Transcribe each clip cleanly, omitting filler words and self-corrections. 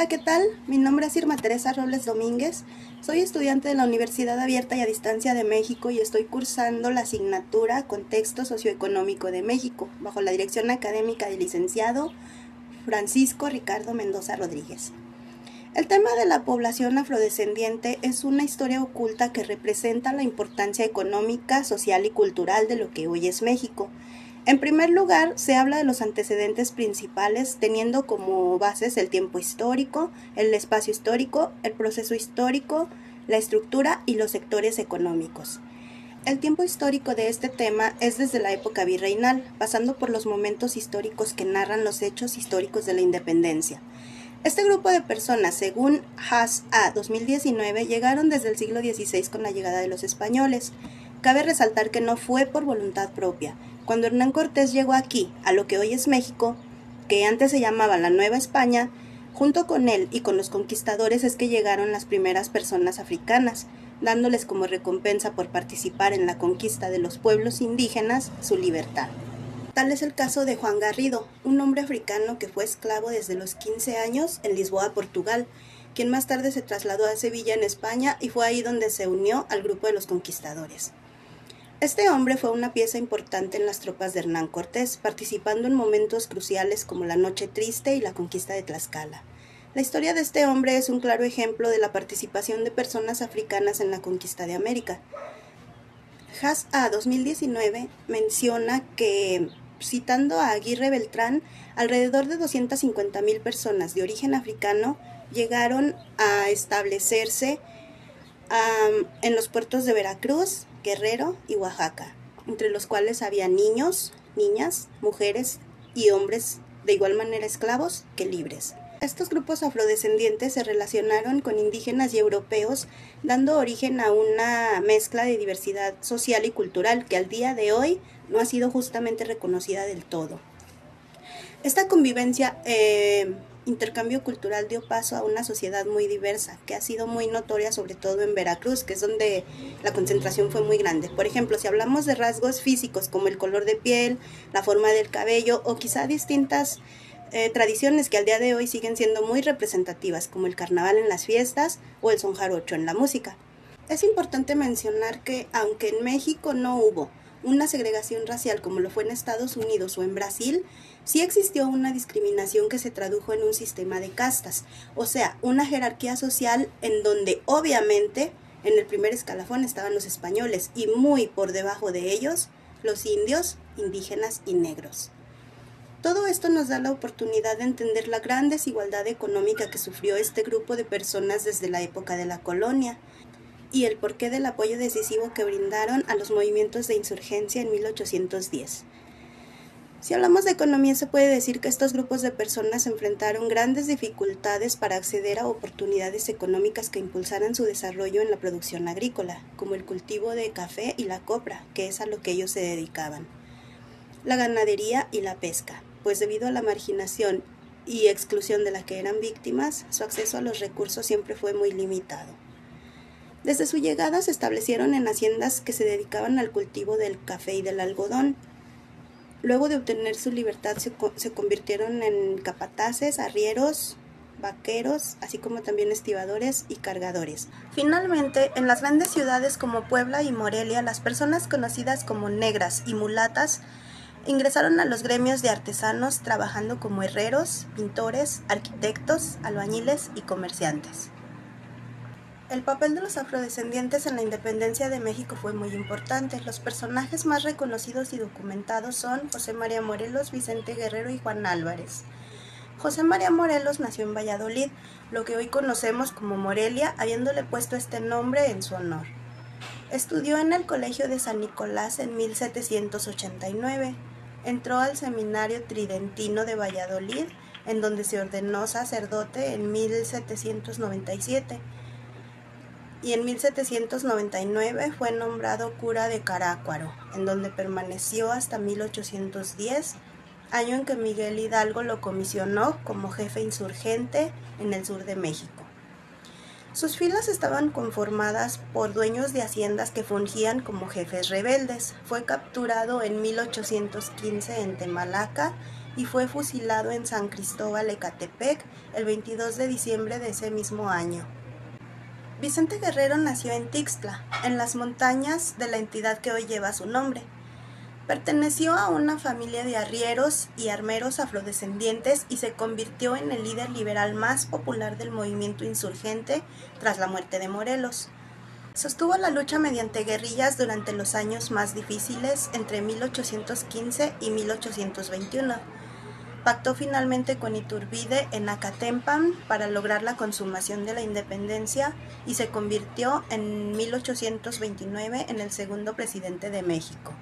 Hola, ¿qué tal? Mi nombre es Irma Teresa Robles Domínguez. Soy estudiante de la Universidad Abierta y a Distancia de México y estoy cursando la asignatura Contexto Socioeconómico de México, bajo la dirección académica del licenciado Francisco Ricardo Mendoza Rodríguez. El tema de la población afrodescendiente es una historia oculta que representa la importancia económica, social y cultural de lo que hoy es México. En primer lugar, se habla de los antecedentes principales, teniendo como bases el tiempo histórico, el espacio histórico, el proceso histórico, la estructura y los sectores económicos. El tiempo histórico de este tema es desde la época virreinal, pasando por los momentos históricos que narran los hechos históricos de la independencia. Este grupo de personas, según Haas A. 2019, llegaron desde el siglo XVI con la llegada de los españoles. Cabe resaltar que no fue por voluntad propia. Cuando Hernán Cortés llegó aquí, a lo que hoy es México, que antes se llamaba la Nueva España, junto con él y con los conquistadores es que llegaron las primeras personas africanas, dándoles como recompensa por participar en la conquista de los pueblos indígenas su libertad. Tal es el caso de Juan Garrido, un hombre africano que fue esclavo desde los 15 años en Lisboa, Portugal, quien más tarde se trasladó a Sevilla, en España, y fue ahí donde se unió al grupo de los conquistadores. Este hombre fue una pieza importante en las tropas de Hernán Cortés, participando en momentos cruciales como la Noche Triste y la conquista de Tlaxcala. La historia de este hombre es un claro ejemplo de la participación de personas africanas en la conquista de América. Haas A. 2019 menciona que, citando a Aguirre Beltrán, alrededor de 250,000 personas de origen africano llegaron a establecerse en los puertos de Veracruz, Guerrero y Oaxaca, entre los cuales había niños, niñas, mujeres y hombres, de igual manera esclavos que libres. Estos grupos afrodescendientes se relacionaron con indígenas y europeos, dando origen a una mezcla de diversidad social y cultural que al día de hoy no ha sido justamente reconocida del todo. Esta convivencia, intercambio cultural, dio paso a una sociedad muy diversa, que ha sido muy notoria sobre todo en Veracruz, que es donde la concentración fue muy grande. Por ejemplo, si hablamos de rasgos físicos como el color de piel, la forma del cabello o quizá distintas tradiciones que al día de hoy siguen siendo muy representativas, como el carnaval en las fiestas o el son jarocho en la música. Es importante mencionar que, aunque en México no hubo una segregación racial como lo fue en Estados Unidos o en Brasil, sí existió una discriminación que se tradujo en un sistema de castas, o sea, una jerarquía social en donde obviamente en el primer escalafón estaban los españoles y muy por debajo de ellos los indios, indígenas y negros. Todo esto nos da la oportunidad de entender la gran desigualdad económica que sufrió este grupo de personas desde la época de la colonia y el porqué del apoyo decisivo que brindaron a los movimientos de insurgencia en 1810. Si hablamos de economía, se puede decir que estos grupos de personas enfrentaron grandes dificultades para acceder a oportunidades económicas que impulsaran su desarrollo en la producción agrícola, como el cultivo de café y la copra, que es a lo que ellos se dedicaban, la ganadería y la pesca, pues debido a la marginación y exclusión de la que eran víctimas, su acceso a los recursos siempre fue muy limitado. Desde su llegada se establecieron en haciendas que se dedicaban al cultivo del café y del algodón. Luego de obtener su libertad se convirtieron en capataces, arrieros, vaqueros, así como también estibadores y cargadores. Finalmente, en las grandes ciudades como Puebla y Morelia, las personas conocidas como negras y mulatas ingresaron a los gremios de artesanos trabajando como herreros, pintores, arquitectos, albañiles y comerciantes. El papel de los afrodescendientes en la independencia de México fue muy importante. Los personajes más reconocidos y documentados son José María Morelos, Vicente Guerrero y Juan Álvarez. José María Morelos nació en Valladolid, lo que hoy conocemos como Morelia, habiéndole puesto este nombre en su honor. Estudió en el Colegio de San Nicolás en 1789. Entró al Seminario Tridentino de Valladolid, en donde se ordenó sacerdote en 1797. Y en 1799 fue nombrado cura de Carácuaro, en donde permaneció hasta 1810, año en que Miguel Hidalgo lo comisionó como jefe insurgente en el sur de México. Sus filas estaban conformadas por dueños de haciendas que fungían como jefes rebeldes. Fue capturado en 1815 en Temalaca y fue fusilado en San Cristóbal, Ecatepec, el 22 de diciembre de ese mismo año. Vicente Guerrero nació en Tixtla, en las montañas de la entidad que hoy lleva su nombre. Perteneció a una familia de arrieros y armeros afrodescendientes y se convirtió en el líder liberal más popular del movimiento insurgente tras la muerte de Morelos. Sostuvo la lucha mediante guerrillas durante los años más difíciles entre 1815 y 1821. Pactó finalmente con Iturbide en Acatempan para lograr la consumación de la independencia y se convirtió en 1829 en el segundo presidente de México.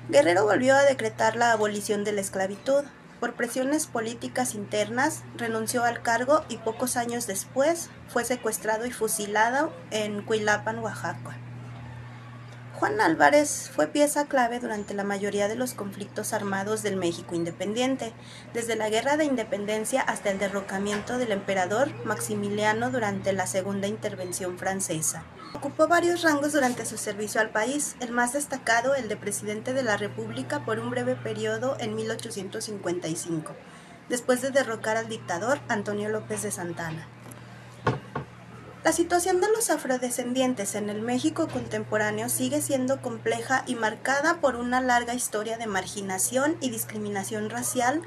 Guerrero volvió a decretar la abolición de la esclavitud. Por presiones políticas internas, renunció al cargo y pocos años después fue secuestrado y fusilado en Cuilapan, Oaxaca. Juan Álvarez fue pieza clave durante la mayoría de los conflictos armados del México independiente, desde la Guerra de Independencia hasta el derrocamiento del emperador Maximiliano durante la Segunda Intervención Francesa. Ocupó varios rangos durante su servicio al país, el más destacado el de presidente de la República por un breve periodo en 1855, después de derrocar al dictador Antonio López de Santana. La situación de los afrodescendientes en el México contemporáneo sigue siendo compleja y marcada por una larga historia de marginación y discriminación racial,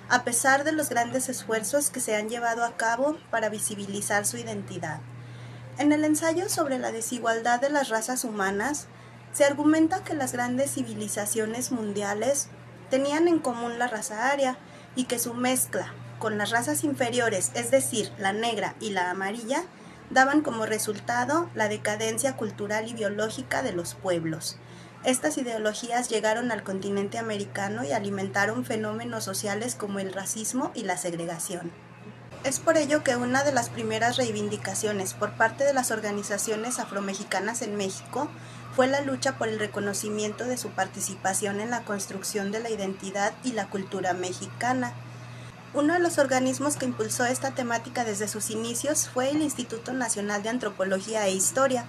a pesar de los grandes esfuerzos que se han llevado a cabo para visibilizar su identidad. En el ensayo sobre la desigualdad de las razas humanas, se argumenta que las grandes civilizaciones mundiales tenían en común la raza aria y que su mezcla con las razas inferiores, es decir, la negra y la amarilla, daban como resultado la decadencia cultural y biológica de los pueblos. Estas ideologías llegaron al continente americano y alimentaron fenómenos sociales como el racismo y la segregación. Es por ello que una de las primeras reivindicaciones por parte de las organizaciones afromexicanas en México fue la lucha por el reconocimiento de su participación en la construcción de la identidad y la cultura mexicana. Uno de los organismos que impulsó esta temática desde sus inicios fue el Instituto Nacional de Antropología e Historia.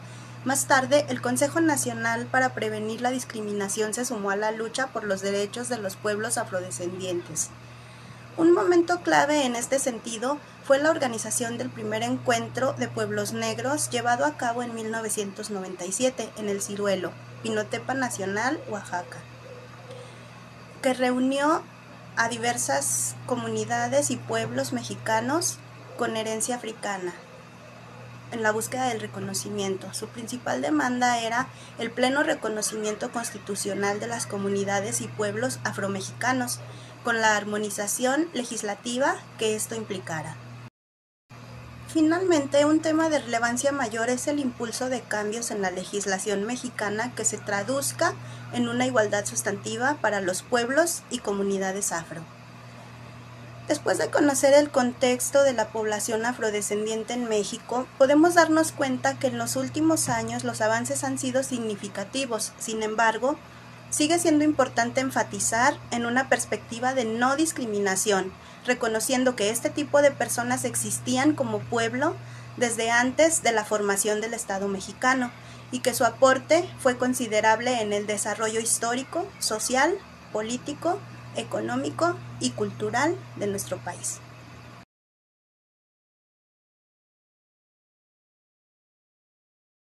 Más tarde, el Consejo Nacional para Prevenir la Discriminación se sumó a la lucha por los derechos de los pueblos afrodescendientes. Un momento clave en este sentido fue la organización del primer encuentro de pueblos negros llevado a cabo en 1997 en El Ciruelo, Pinotepa Nacional, Oaxaca, que reunió a diversas comunidades y pueblos mexicanos con herencia africana en la búsqueda del reconocimiento. Su principal demanda era el pleno reconocimiento constitucional de las comunidades y pueblos afromexicanos, con la armonización legislativa que esto implicara. Finalmente, un tema de relevancia mayor es el impulso de cambios en la legislación mexicana que se traduzca en una igualdad sustantiva para los pueblos y comunidades afro. Después de conocer el contexto de la población afrodescendiente en México, podemos darnos cuenta que en los últimos años los avances han sido significativos. Sin embargo, sigue siendo importante enfatizar en una perspectiva de no discriminación, reconociendo que este tipo de personas existían como pueblo desde antes de la formación del Estado mexicano y que su aporte fue considerable en el desarrollo histórico, social, político, económico y cultural de nuestro país.